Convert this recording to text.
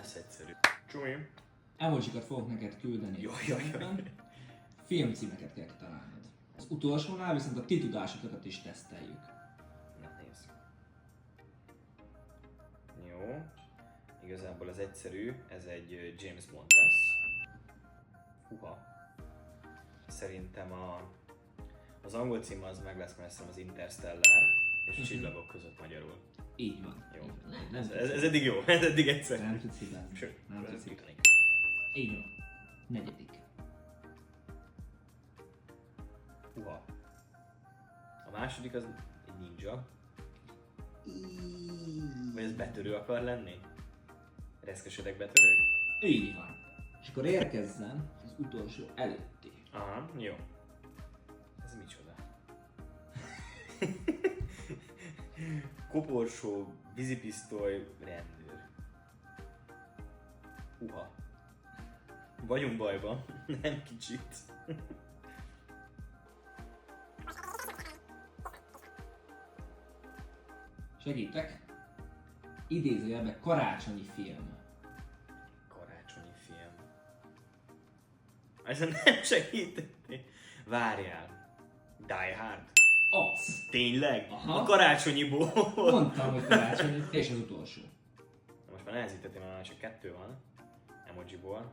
lesz egyszerű. Csumi. Emojikat fogok neked küldeni. Jaj. Filmcímeket kell kitalálnod. Az utolsónál viszont a ti tudásokat is teszteljük. Na nézd. Jó. Igazából az egyszerű, ez egy James Bond lesz. Húha. Szerintem az angol cím az meg lesz messze az Interstellar és a Csillagok között magyarul. Így van. Jó. Nem Ez eddig jó, ez eddig egyszerű. Nem tudsz hibázni. Sőt, Nem tudsz ez hibázni. itt. Így van. Negyedik. Húha. A második az egy ninja. Vagy ez betörő akar lenni? Reszkesedek betörő? Így van. És akkor érkezzen az utolsó előtti. Aha, jó. Ez micsoda? Koporsó, vízipisztoly, rendőr. Uha. Vagyunk bajban, nem kicsit. Segítek? Idézőjelben karácsonyi film. Karácsonyi film. Ezen nem segítettél. Várjál. Die Hard. Az! Tényleg? Aha. A karácsonyiból. Mondtam, hogy karácsonyi, és az utolsó. Most már nehezítettem, mert már csak 2 van. Emojiból.